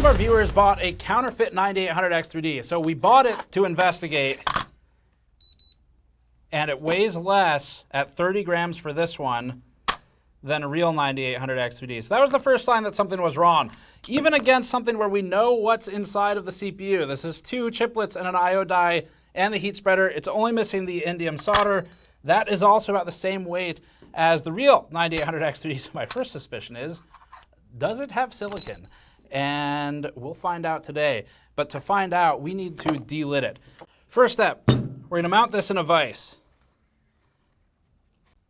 of our viewers bought a counterfeit 9800X3D. So we bought it to investigate, and it weighs less at 30 grams for this one than a real 9800X3D. So that was the first sign that something was wrong. Even against something where we know what's inside of the CPU. This is 2 chiplets and an I/O die and the heat spreader. It's only missing the indium solder. That is also about the same weight as the real 9800X3D. So my first suspicion is, does it have silicon? And we'll find out today. But to find out, we need to delid it. First step, we're gonna mount this in a vise.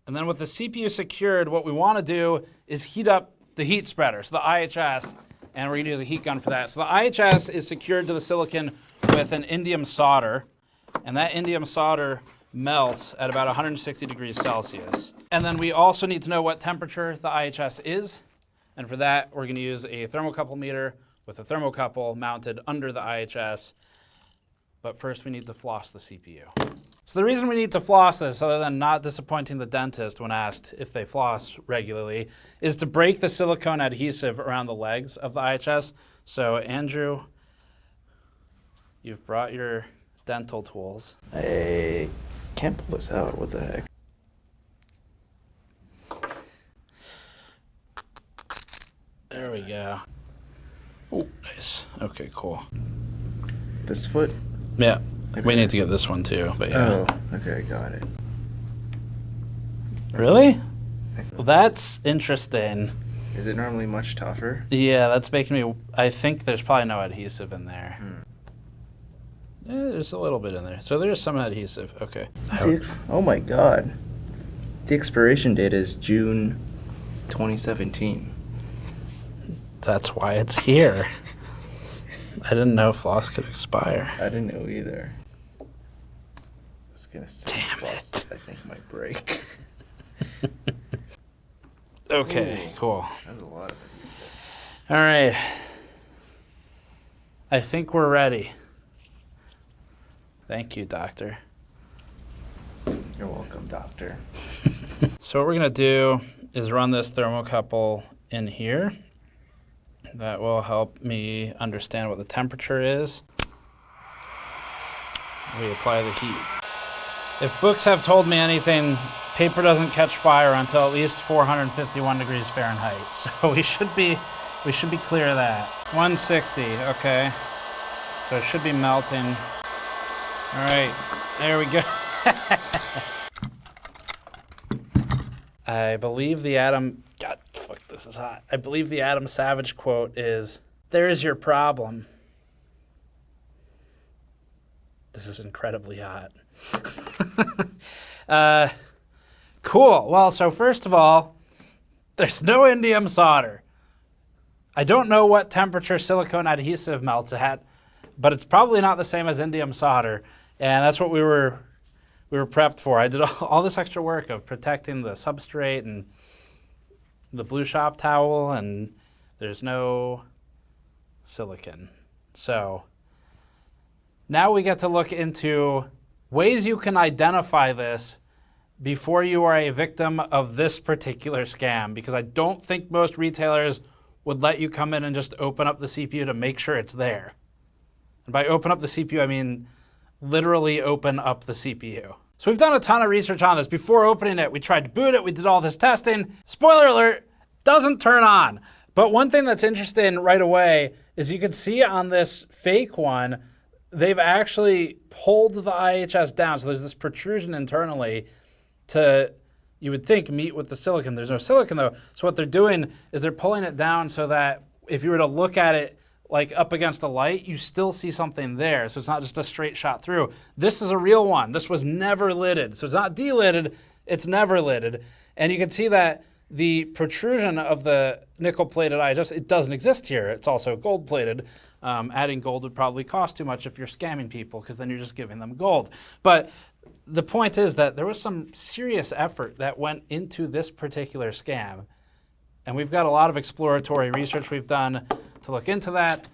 And then with the CPU secured, what we wanna do is heat up the heat spreader, so the IHS, and we're gonna use a heat gun for that. So the IHS is secured to the silicon with an indium solder, and that indium solder melts at about 160 degrees Celsius. And then we also need to know what temperature the IHS is. And for that, we're gonna use a thermocouple meter with a thermocouple mounted under the IHS. But first we need to floss the CPU. So the reason we need to floss this, other than not disappointing the dentist when asked if they floss regularly, is to break the silicone adhesive around the legs of the IHS. So Andrew, you've brought your dental tools. I can't pull this out, what the heck? There we go. Oh, nice. Okay, cool. This foot? Yeah, okay. We need to get this one too, but yeah. Oh, okay, got it. Really? Well, that's interesting. Is it normally much tougher? Yeah, that's making me, I think there's probably no adhesive in there. Yeah, there's a little bit in there. So there's some adhesive, okay. Oh my God. The expiration date is June 2017. That's why it's here. I didn't know floss could expire. I didn't know either. It's gonna Damn it. I think might break. Okay, Ooh, cool. That's a lot of adhesive. All right. I think we're ready. Thank you, doctor. You're welcome, doctor. So what we're gonna do is run this thermocouple in here. That will help me understand what the temperature is. We apply the heat. If books have told me anything, paper doesn't catch fire until at least 451 degrees Fahrenheit. So we should be clear of that. 160, okay. So it should be melting. All right, there we go. I believe the Adam, God, fuck, this is hot. I believe the Adam Savage quote is, "There's your problem." This is incredibly hot. Cool, well, so first of all, there's no indium solder. I don't know what temperature silicone adhesive melts at, but it's probably not the same as indium solder, and that's what we were prepped for. I did all this extra work of protecting the substrate and the blue shop towel, and there's no silicon. So now we get to look into ways you can identify this before you are a victim of this particular scam, because I don't think most retailers would let you come in and just open up the CPU to make sure it's there. And by open up the CPU, I mean literally open up the CPU. So we've done a ton of research on this. Before opening it, we tried to boot it, we did all this testing. Spoiler alert, doesn't turn on. But one thing that's interesting right away is you can see on this fake one, they've actually pulled the IHS down. So there's this protrusion internally to, you would think, meet with the silicon. There's no silicon though. So what they're doing is they're pulling it down so that if you were to look at it like up against a light, you still see something there. So it's not just a straight shot through. This is a real one. This was never lidded. So it's not delidded, it's never lidded. And you can see that the protrusion of the nickel-plated IHS, it doesn't exist here. It's also gold-plated. Adding gold would probably cost too much if you're scamming people, because then you're just giving them gold. But the point is that there was some serious effort that went into this particular scam. And we've got a lot of exploratory research we've done to look into that.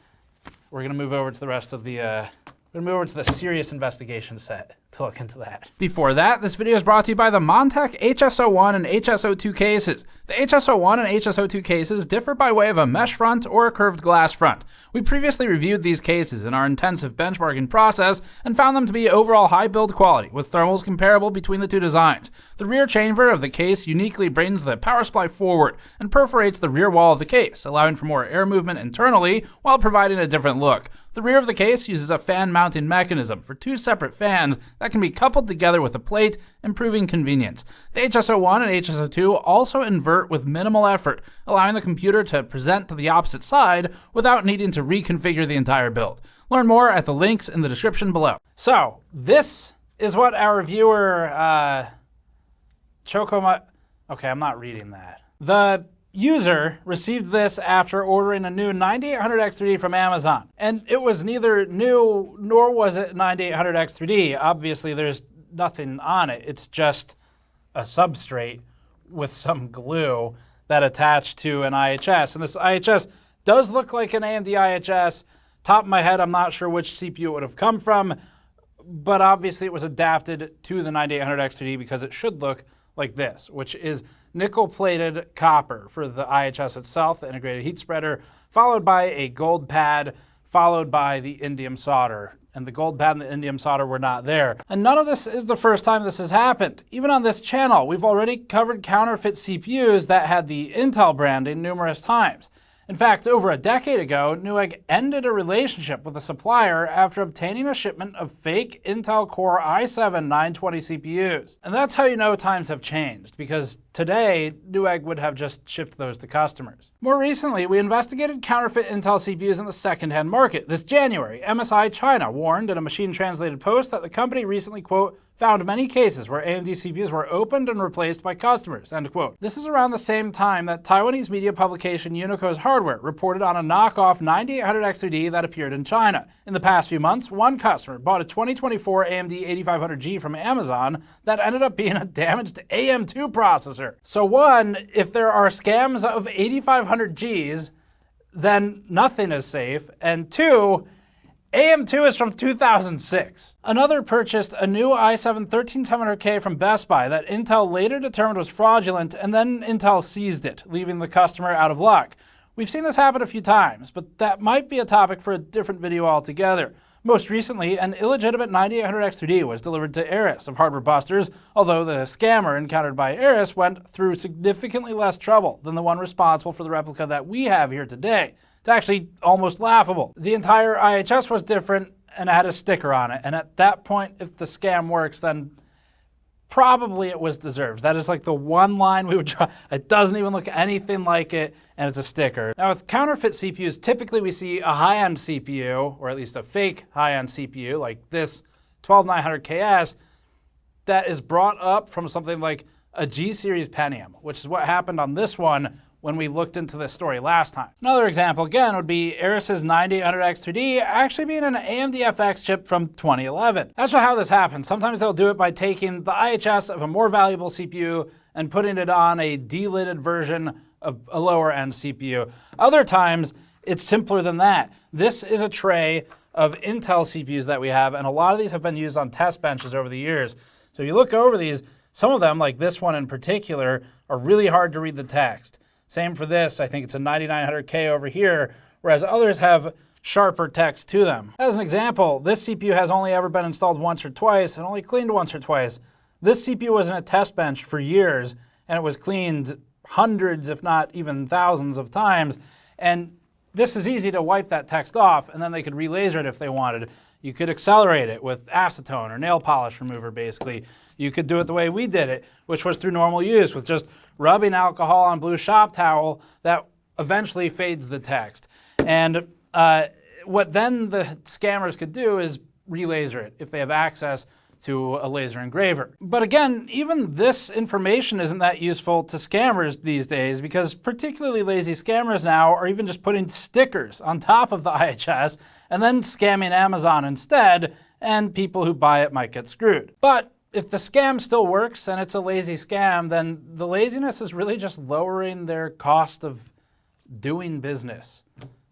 We're gonna move over to the rest of the, we're gonna move over to the serious investigation set. to look into that. Before that, this video is brought to you by the Montech HSO1 and HSO2 cases. The HSO1 and HSO2 cases differ by way of a mesh front or a curved glass front. We previously reviewed these cases in our intensive benchmarking process and found them to be overall high build quality, with thermals comparable between the two designs. The rear chamber of the case uniquely brings the power supply forward and perforates the rear wall of the case, allowing for more air movement internally while providing a different look. The rear of the case uses a fan mounting mechanism for two separate fans that can be coupled together with a plate, improving convenience. The HSO1 and HSO2 also invert with minimal effort, allowing the computer to present to the opposite side without needing to reconfigure the entire build. Learn more at the links in the description below. So, this is what our viewer, okay, I'm not reading that. The user received this after ordering a new 9800X3D from Amazon. And it was neither new nor was it 9800X3D. Obviously, there's nothing on it. It's just a substrate with some glue that attached to an IHS. And this IHS does look like an AMD IHS. Top of my head, I'm not sure which CPU it would have come from, but obviously it was adapted to the 9800X3D because it should look like this, which is nickel-plated copper for the IHS itself, the integrated heat spreader, followed by a gold pad, followed by the indium solder. And the gold pad and the indium solder were not there. And none of this is the first time this has happened. Even on this channel, we've already covered counterfeit CPUs that had the Intel branding numerous times. In fact, over a decade ago, Newegg ended a relationship with a supplier after obtaining a shipment of fake Intel Core i7-920 CPUs. And that's how you know times have changed, because today, Newegg would have just shipped those to customers. More recently, we investigated counterfeit Intel CPUs in the second-hand market. This January, MSI China warned in a machine-translated post that the company recently, quote, found many cases where AMD CPUs were opened and replaced by customers, end quote. This is around the same time that Taiwanese media publication Unico's Hardware reported on a knockoff 9800X3D that appeared in China. In the past few months, one customer bought a 2024 AMD 8500G from Amazon that ended up being a damaged AM2 processor. So one, if there are scams of 8500Gs, then nothing is safe, and two, AM2 is from 2006. Another purchased a new i7-13700K from Best Buy that Intel later determined was fraudulent, and then Intel seized it, leaving the customer out of luck. We've seen this happen a few times, but that might be a topic for a different video altogether. Most recently, an illegitimate 9800X3D was delivered to Eris of Hardware Busters, although the scammer encountered by Eris went through significantly less trouble than the one responsible for the replica that we have here today. It's actually almost laughable. The entire IHS was different and it had a sticker on it, and at that point, if the scam works, then probably it was deserved. That is like the one line we would try. It doesn't even look anything like it, and it's a sticker. Now with counterfeit CPUs, typically we see a high-end CPU, or at least a fake high-end CPU, like this 12900KS, that is brought up from something like a G-series Pentium, which is what happened on this one when we looked into this story last time. Another example, again, would be Eris's 9800X3D actually being an AMD FX chip from 2011. That's how this happens. Sometimes they'll do it by taking the IHS of a more valuable CPU and putting it on a delidded version of a lower-end CPU. Other times, it's simpler than that. This is a tray of Intel CPUs that we have, and a lot of these have been used on test benches over the years. So if you look over these, some of them, like this one in particular, are really hard to read the text. Same for this, I think it's a 9900K over here, whereas others have sharper text to them. As an example, this CPU has only ever been installed once or twice and only cleaned once or twice. This CPU was in a test bench for years and it was cleaned hundreds, if not even thousands of times. And this is easy to wipe that text off and then they could relaser it if they wanted. You could accelerate it with acetone or nail polish remover, basically. You could do it the way we did it, which was through normal use with just rubbing alcohol on blue shop towel that eventually fades the text. And what then the scammers could do is relaser it if they have access to a laser engraver. But again, even this information isn't that useful to scammers these days because particularly lazy scammers now are even just putting stickers on top of the IHS and then scamming Amazon instead, and people who buy it might get screwed. But if the scam still works and it's a lazy scam, then the laziness is really just lowering their cost of doing business.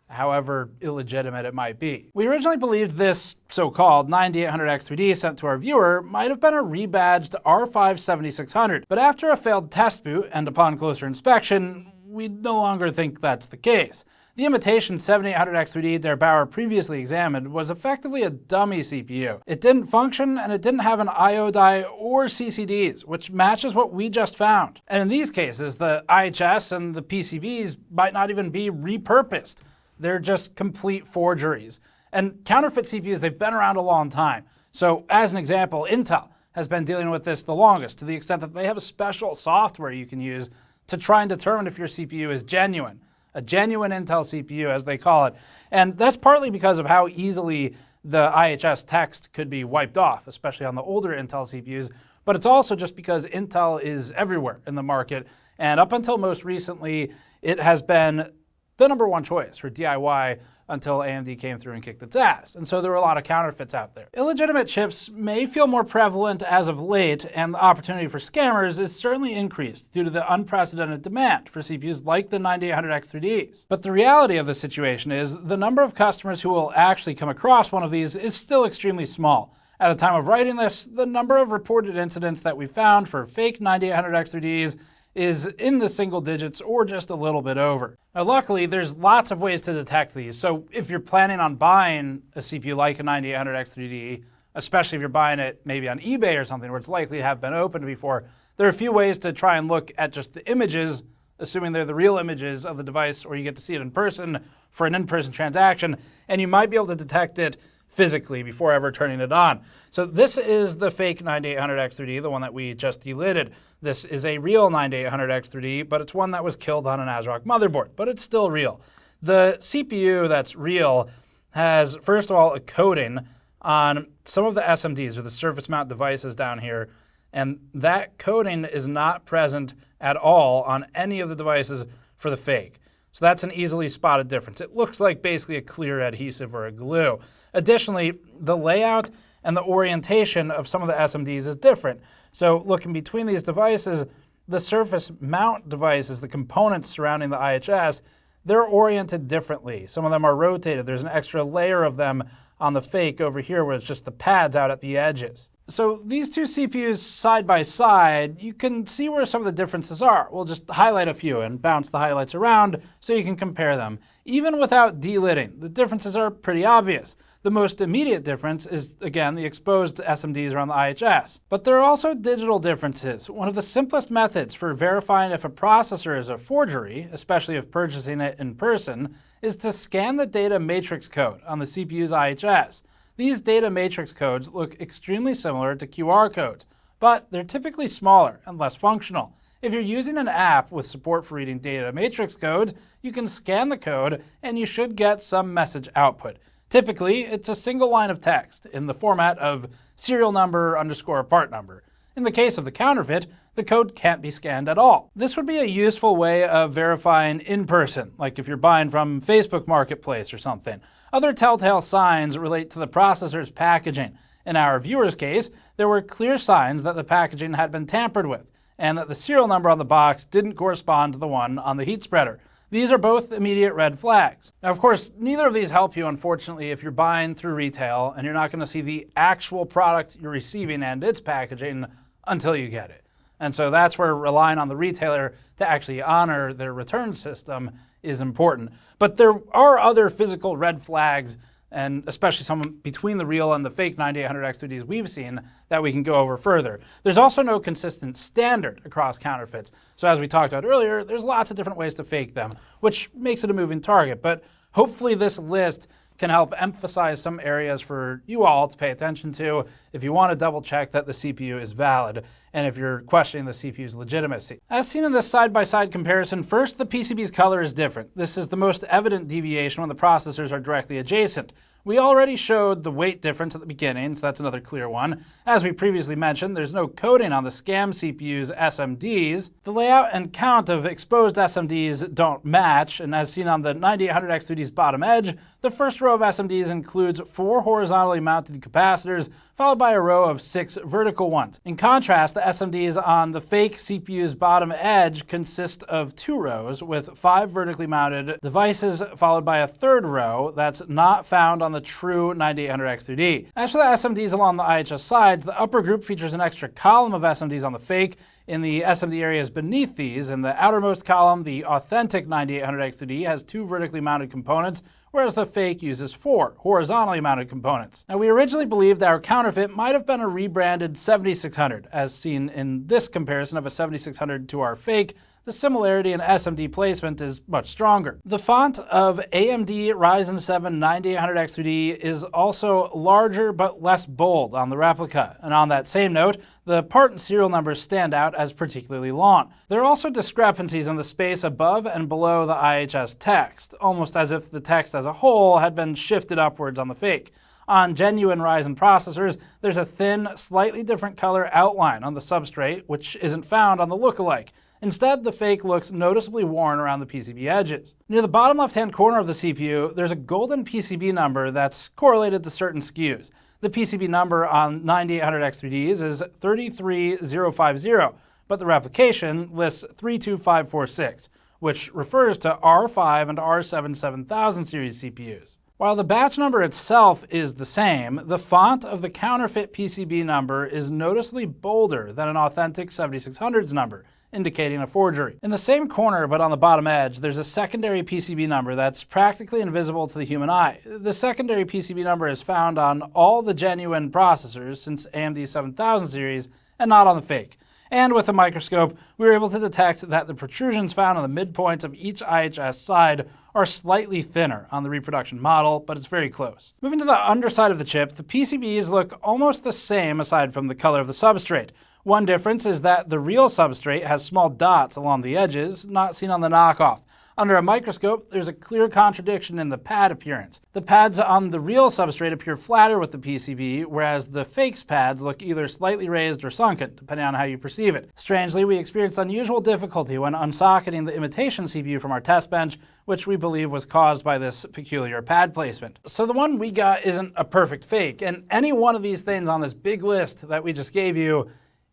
however illegitimate it might be. We originally believed this so-called 9800X3D sent to our viewer might have been a rebadged R5-7600, but after a failed test boot and upon closer inspection, we no longer think that's the case. The imitation 7800X3D Der Bauer previously examined was effectively a dummy CPU. It didn't function, and it didn't have an I/O die or CCDs, which matches what we just found. And in these cases, the IHS and the PCBs might not even be repurposed. They're just complete forgeries. And counterfeit CPUs, they've been around a long time. So as an example, Intel has been dealing with this the longest, to the extent that they have a special software you can use to try and determine if your CPU is genuine. A genuine Intel CPU, as they call it. And that's partly because of how easily the IHS text could be wiped off, especially on the older Intel CPUs. But it's also just because Intel is everywhere in the market. And up until most recently, it has been the number one choice for DIY until AMD came through and kicked its ass. And so there were a lot of counterfeits out there. Illegitimate chips may feel more prevalent as of late, and the opportunity for scammers is certainly increased due to the unprecedented demand for CPUs like the 9800X3Ds. But the reality of the situation is the number of customers who will actually come across one of these is still extremely small. At the time of writing this, the number of reported incidents that we found for fake 9800X3Ds is in the single digits or just a little bit over. Now luckily, there's lots of ways to detect these, so if you're planning on buying a CPU like a 9800X3D, especially if you're buying it maybe on eBay or something where it's likely to have been opened before, there are a few ways to try and look at just the images, assuming they're the real images of the device, or you get to see it in person for an in-person transaction, and you might be able to detect it physically before ever turning it on. So this is the fake 9800X3D, the one that we just delidded. This is a real 9800X3D, but it's one that was killed on an ASRock motherboard, but it's still real. The CPU that's real has, first of all, a coating on some of the SMDs, or the surface mount devices down here, and that coating is not present at all on any of the devices for the fake. So that's an easily spotted difference. It looks like basically a clear adhesive or a glue. Additionally, the layout and the orientation of some of the SMDs is different. So looking between these devices, the surface mount devices, the components surrounding the IHS, they're oriented differently. Some of them are rotated. There's an extra layer of them on the fake over here where it's just the pads out at the edges. So these two CPUs side by side, you can see where some of the differences are. We'll just highlight a few and bounce the highlights around so you can compare them. Even without delidding, the differences are pretty obvious. The most immediate difference is, again, the exposed SMDs around the IHS. But there are also digital differences. One of the simplest methods for verifying if a processor is a forgery, especially if purchasing it in person, is to scan the data matrix code on the CPU's IHS. These data matrix codes look extremely similar to QR codes, but they're typically smaller and less functional. If you're using an app with support for reading data matrix codes, you can scan the code and you should get some message output. Typically, it's a single line of text in the format of serial number underscore part number. In the case of the counterfeit, the code can't be scanned at all. This would be a useful way of verifying in person, like if you're buying from Facebook Marketplace or something. Other telltale signs relate to the processor's packaging. In our viewer's case, there were clear signs that the packaging had been tampered with, and that the serial number on the box didn't correspond to the one on the heat spreader. These are both immediate red flags. Now, of course, neither of these help you, unfortunately, if you're buying through retail and you're not going to see the actual product you're receiving and its packaging until you get it. And so that's where relying on the retailer to actually honor their return system is important. But there are other physical red flags, and especially some between the real and the fake 9800X3Ds we've seen, that we can go over further. There's also no consistent standard across counterfeits. So as we talked about earlier, there's lots of different ways to fake them, which makes it a moving target. But hopefully this list can help emphasize some areas for you all to pay attention to if you want to double check that the CPU is valid and if you're questioning the CPU's legitimacy. As seen in this side-by-side comparison, first, the PCB's color is different. This is the most evident deviation when the processors are directly adjacent. We already showed the weight difference at the beginning, so that's another clear one. As we previously mentioned, there's no coating on the scam CPU's SMDs. The layout and count of exposed SMDs don't match, and as seen on the 9800X3D's bottom edge, the first row of SMDs includes 4 horizontally mounted capacitors, followed by a row of 6 vertical ones. In contrast, the SMDs on the fake CPU's bottom edge consist of 2 rows with 5 vertically mounted devices, followed by a 3rd row that's not found on the true 9800X3D. As for the SMDs along the IHS sides, the upper group features an extra column of SMDs on the fake. In the SMD areas beneath these, in the outermost column, the authentic 9800X3D has 2 vertically mounted components, whereas the fake uses 4 horizontally mounted components. Now, we originally believed our counterfeit might have been a rebranded 7600, as seen in this comparison of a 7600 to our fake. The similarity in SMD placement is much stronger. The font of AMD Ryzen 7 9800X3D is also larger but less bold on the replica. And on that same note, the part and serial numbers stand out as particularly long. There are also discrepancies in the space above and below the IHS text, almost as if the text as a whole had been shifted upwards on the fake. On genuine Ryzen processors, there's a thin, slightly different color outline on the substrate, which isn't found on the lookalike. Instead, the fake looks noticeably worn around the PCB edges. Near the bottom left-hand corner of the CPU, there's a golden PCB number that's correlated to certain SKUs. The PCB number on 9800X3Ds is 33050, but the replication lists 32546, which refers to R5 and R7 7000 series CPUs. While the batch number itself is the same, the font of the counterfeit PCB number is noticeably bolder than an authentic 7600's number, indicating a forgery. In the same corner, but on the bottom edge, there's a secondary PCB number that's practically invisible to the human eye. The secondary PCB number is found on all the genuine processors since AMD 7000 series and not on the fake. And with a microscope, we were able to detect that the protrusions found on the midpoints of each IHS side are slightly thinner on the reproduction model, but it's very close. Moving to the underside of the chip, the PCBs look almost the same aside from the color of the substrate. One difference is that the real substrate has small dots along the edges, not seen on the knockoff. Under a microscope, there's a clear contradiction in the pad appearance. The pads on the real substrate appear flatter with the PCB, whereas the fake's pads look either slightly raised or sunken, depending on how you perceive it. Strangely, we experienced unusual difficulty when unsocketing the imitation CPU from our test bench, which we believe was caused by this peculiar pad placement. So the one we got isn't a perfect fake, and any one of these things on this big list that we just gave you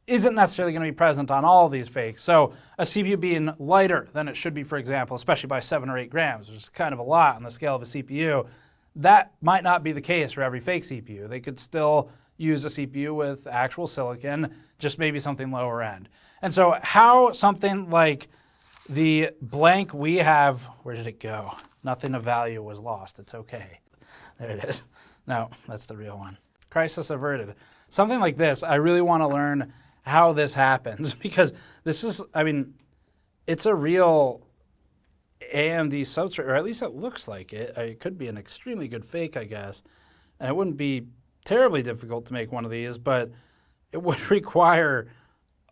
isn't necessarily going to be present on all of these fakes. So a CPU being lighter than it should be, for example, especially by 7 or 8 grams, which is kind of a lot on the scale of a CPU, that might not be the case for every fake CPU. They could still use a CPU with actual silicon, just maybe something lower end. And so how something like the blank we have, where did it go? Nothing of value was lost. It's okay. There it is. No, that's the real one. Crisis averted. Something like this, I really want to learn how this happens, because this is, I mean, it's a real AMD substrate, or at least it looks like it. It could be an extremely good fake, I guess, and it wouldn't be terribly difficult to make one of these, but it would require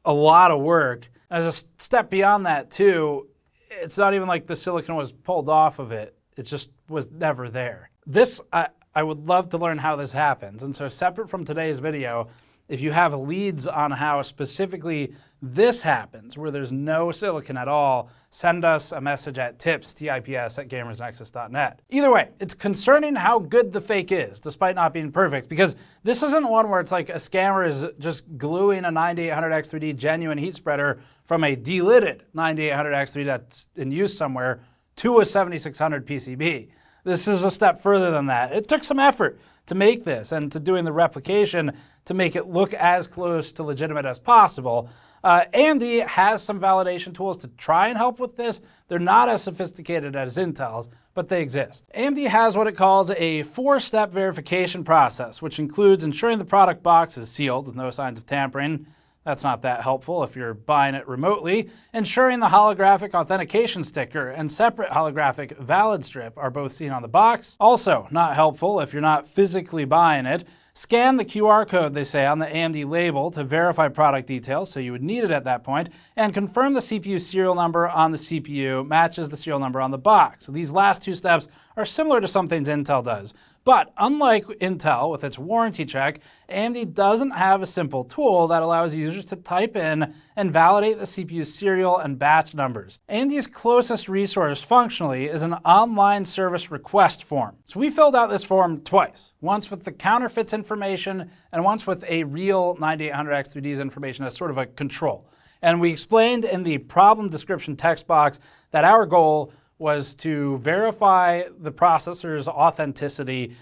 a lot of work. As a step beyond that too, it's not even like the silicon was pulled off of it. It just was never there. This, I would love to learn how this happens, and so separate from today's video, if you have leads on how specifically this happens, where there's no silicon at all, send us a message at tips@gamersnexus.net. Either way, it's concerning how good the fake is, despite not being perfect, because this isn't one where it's like a scammer is just gluing a 9800X3D genuine heat spreader from a delidded 9800X3D that's in use somewhere to a 7600 PCB. This is a step further than that. It took some effort to make this and to doing the replication to make it look as close to legitimate as possible. AMD has some validation tools to try and help with this. They're not as sophisticated as Intel's, but they exist. AMD has what it calls a 4-step verification process, which includes ensuring the product box is sealed with no signs of tampering. That's not that helpful if you're buying it remotely. Ensuring the holographic authentication sticker and separate holographic valid strip are both seen on the box. Also not helpful if you're not physically buying it. Scan the QR code, they say, on the AMD label to verify product details, so you would need it at that point, and confirm the CPU serial number on the CPU matches the serial number on the box. So these last 2 steps are similar to some things Intel does. But unlike Intel with its warranty check, AMD doesn't have a simple tool that allows users to type in and validate the CPU's serial and batch numbers. AMD's closest resource functionally is an online service request form. So we filled out this form twice, once with the counterfeits information and once with a real 9800X3D's information as sort of a control. And we explained in the problem description text box that our goal was to verify the processor's authenticity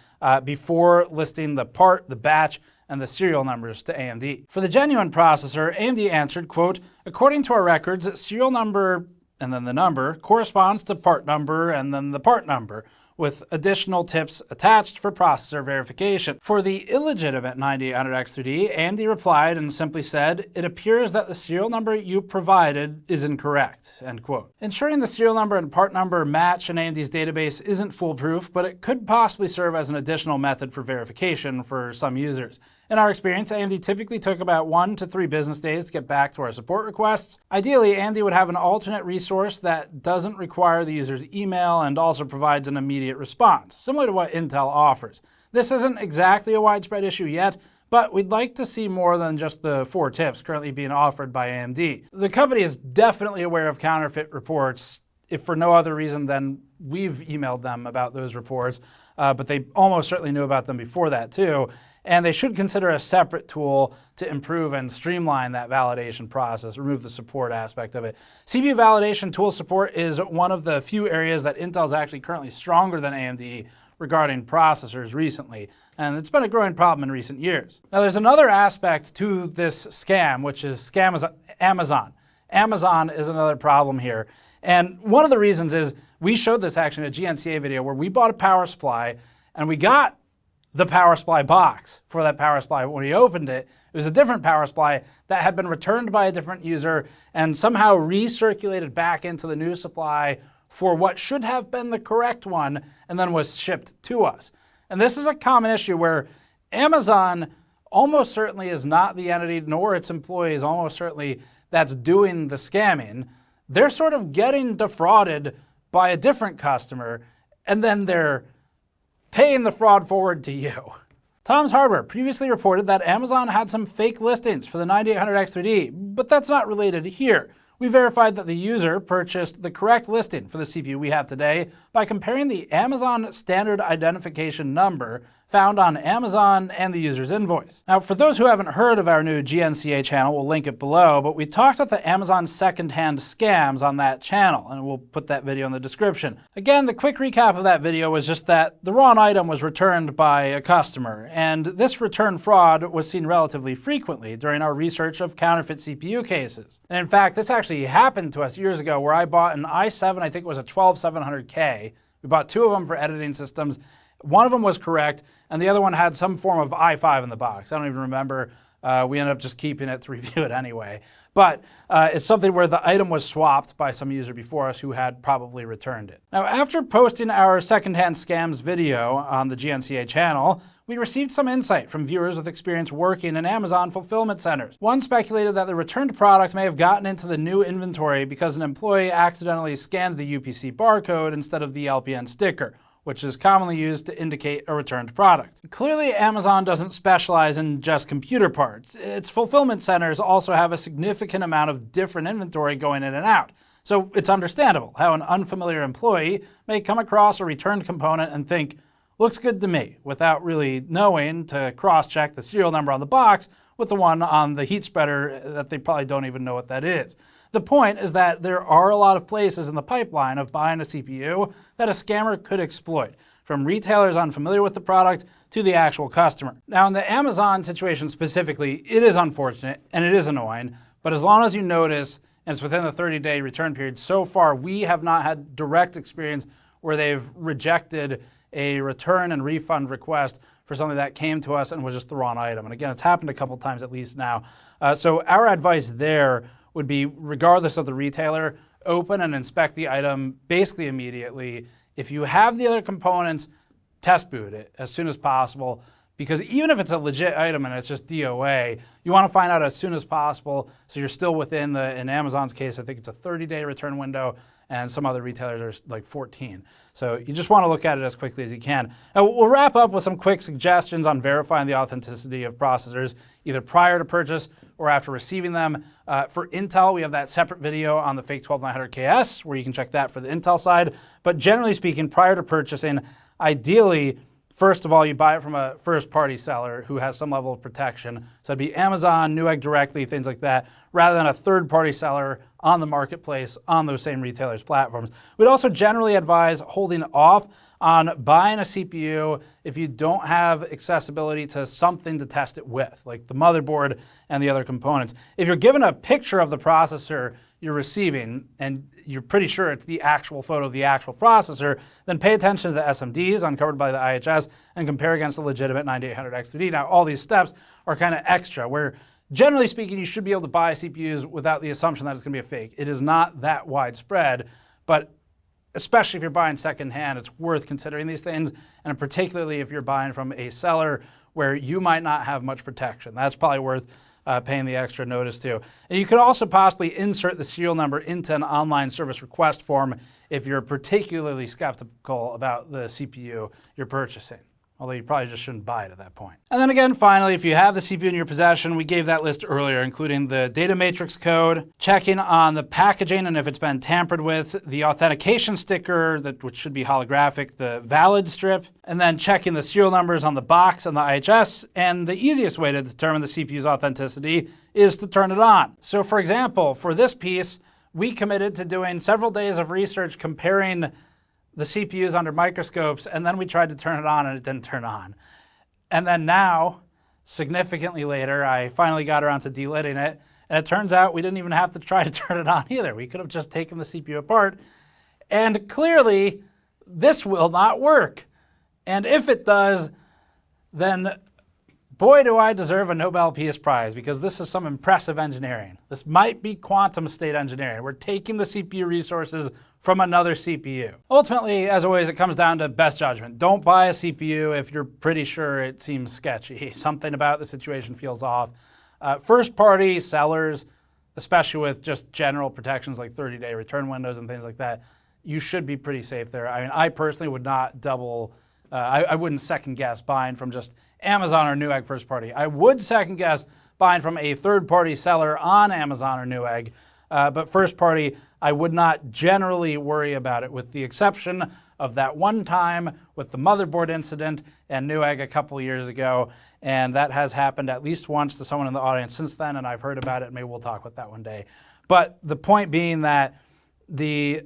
before listing the part, the batch, and the serial numbers to AMD. For the genuine processor, AMD answered, quote, according to our records, serial number and then the number corresponds to part number and then the part number, with additional tips attached for processor verification. For the illegitimate 9800X3D, AMD replied and simply said, it appears that the serial number you provided is incorrect, end quote. Ensuring the serial number and part number match in AMD's database isn't foolproof, but it could possibly serve as an additional method for verification for some users. In our experience, AMD typically took about 1 to 3 business days to get back to our support requests. Ideally, AMD would have an alternate resource that doesn't require the user's email and also provides an immediate response, similar to what Intel offers. This isn't exactly a widespread issue yet, but we'd like to see more than just the 4 tips currently being offered by AMD. The company is definitely aware of counterfeit reports, if for no other reason than we've emailed them about those reports, but they almost certainly knew about them before that too. And they should consider a separate tool to improve and streamline that validation process, remove the support aspect of it. CPU validation tool support is one of the few areas that Intel is actually currently stronger than AMD regarding processors recently, and it's been a growing problem in recent years. Now there's another aspect to this scam, which is Amazon. Amazon is another problem here. And one of the reasons is we showed this actually in a GNCA video where we bought a power supply and we got the power supply box for that power supply. When we opened it, it was a different power supply that had been returned by a different user and somehow recirculated back into the new supply for what should have been the correct one and then was shipped to us. And this is a common issue where Amazon almost certainly is not the entity, nor its employees almost certainly, that's doing the scamming. They're sort of getting defrauded by a different customer, and then they're paying the fraud forward to you. Tom's Hardware previously reported that Amazon had some fake listings for the 9800X3D, but that's not related here. We verified that the user purchased the correct listing for the CPU we have today by comparing the Amazon standard identification number found on Amazon and the user's invoice. Now, for those who haven't heard of our new GNCA channel, we'll link it below, but we talked about the Amazon secondhand scams on that channel, and we'll put that video in the description. Again, the quick recap of that video was just that the wrong item was returned by a customer, and this return fraud was seen relatively frequently during our research of counterfeit CPU cases. And in fact, this actually happened to us years ago where I bought an i7, I think it was a 12700K. We bought 2 of them for editing systems. One of them was correct, and the other one had some form of i5 in the box. I don't even remember. We ended up just keeping it to review it anyway. But it's something where the item was swapped by some user before us who had probably returned it. Now, after posting our secondhand scams video on the GNCA channel, we received some insight from viewers with experience working in Amazon fulfillment centers. One speculated that the returned product may have gotten into the new inventory because an employee accidentally scanned the UPC barcode instead of the LPN sticker, which is commonly used to indicate a returned product. Clearly, Amazon doesn't specialize in just computer parts. Its fulfillment centers also have a significant amount of different inventory going in and out. So it's understandable how an unfamiliar employee may come across a returned component and think, looks good to me, without really knowing to cross-check the serial number on the box with the one on the heat spreader that they probably don't even know what that is. The point is that there are a lot of places in the pipeline of buying a CPU that a scammer could exploit, from retailers unfamiliar with the product to the actual customer. Now, in the Amazon situation specifically, it is unfortunate and it is annoying, but as long as you notice and it's within the 30-day return period, so far we have not had direct experience where they've rejected a return and refund request for something that came to us and was just the wrong item. And again, it's happened a couple times at least now. So our advice there would be, regardless of the retailer, open and inspect the item basically immediately. If you have the other components, test boot it as soon as possible, because even if it's a legit item and it's just DOA, you want to find out as soon as possible so you're still within in Amazon's case, I think it's a 30-day return window, and some other retailers are like 14. So you just want to look at it as quickly as you can. Now, we'll wrap up with some quick suggestions on verifying the authenticity of processors, either prior to purchase or after receiving them. For Intel, we have that separate video on the fake 12900KS, where you can check that for the Intel side. But generally speaking, prior to purchasing, ideally, first of all, you buy it from a first-party seller who has some level of protection. So it'd be Amazon, Newegg directly, things like that, rather than a third-party seller on the marketplace on those same retailers' platforms. We'd also generally advise holding off on buying a CPU if you don't have accessibility to something to test it with, like the motherboard and the other components. If you're given a picture of the processor you're receiving and you're pretty sure it's the actual photo of the actual processor, then pay attention to the SMDs uncovered by the IHS and compare against a legitimate 9800X3D. Now, all these steps are kind of extra, where generally speaking, you should be able to buy CPUs without the assumption that it's going to be a fake. It is not that widespread, but especially if you're buying secondhand, it's worth considering these things, and particularly if you're buying from a seller where you might not have much protection. That's probably worth paying the extra notice to. And you could also possibly insert the serial number into an online service request form if you're particularly skeptical about the CPU you're purchasing. Although you probably just shouldn't buy it at that point. And then again, finally, if you have the CPU in your possession, we gave that list earlier, including the data matrix code, checking on the packaging and if it's been tampered with, the authentication sticker, which should be holographic, the valid strip, and then checking the serial numbers on the box and the IHS. And the easiest way to determine the CPU's authenticity is to turn it on. So for example, for this piece, we committed to doing several days of research comparing the CPUs under microscopes, and then we tried to turn it on and it didn't turn on. And then now, significantly later, I finally got around to delidding it, and it turns out we didn't even have to try to turn it on either. We could have just taken the CPU apart, and clearly this will not work. And if it does, then boy, do I deserve a Nobel Peace Prize, because this is some impressive engineering. This might be quantum state engineering. We're taking the CPU resources from another CPU. Ultimately, as always, it comes down to best judgment. Don't buy a CPU if you're pretty sure it seems sketchy. Something about the situation feels off. First-party sellers, especially with just general protections like 30-day return windows and things like that, you should be pretty safe there. I mean, I personally would not I wouldn't second-guess buying from just Amazon or Newegg first-party. I would second-guess buying from a third-party seller on Amazon or Newegg, but first-party, I would not generally worry about it, with the exception of that one time with the motherboard incident and Newegg a couple years ago, and that has happened at least once to someone in the audience since then, and I've heard about it. Maybe we'll talk about that one day. But the point being that the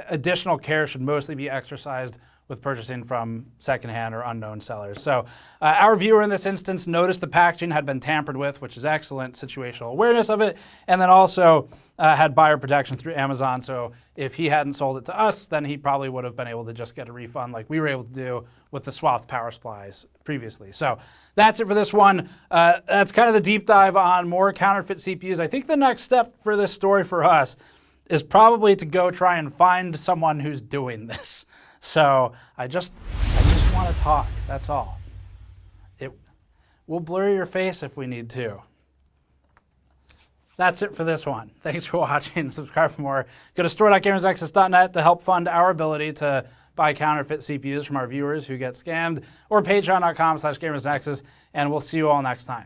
additional care should mostly be exercised with purchasing from secondhand or unknown sellers. So our viewer in this instance noticed the packaging had been tampered with, which is excellent situational awareness of it, and then also had buyer protection through Amazon. So if he hadn't sold it to us, then he probably would have been able to just get a refund like we were able to do with the swapped power supplies previously. So that's it for this one. That's kind of the deep dive on more counterfeit CPUs. I think the next step for this story for us is probably to go try and find someone who's doing this. So I just want to talk, that's all. We'll blur your face if we need to. That's it for this one. Thanks for watching. Subscribe for more. Go to store.gamersnexus.net to help fund our ability to buy counterfeit CPUs from our viewers who get scammed, or patreon.com/gamersnexus, and we'll see you all next time.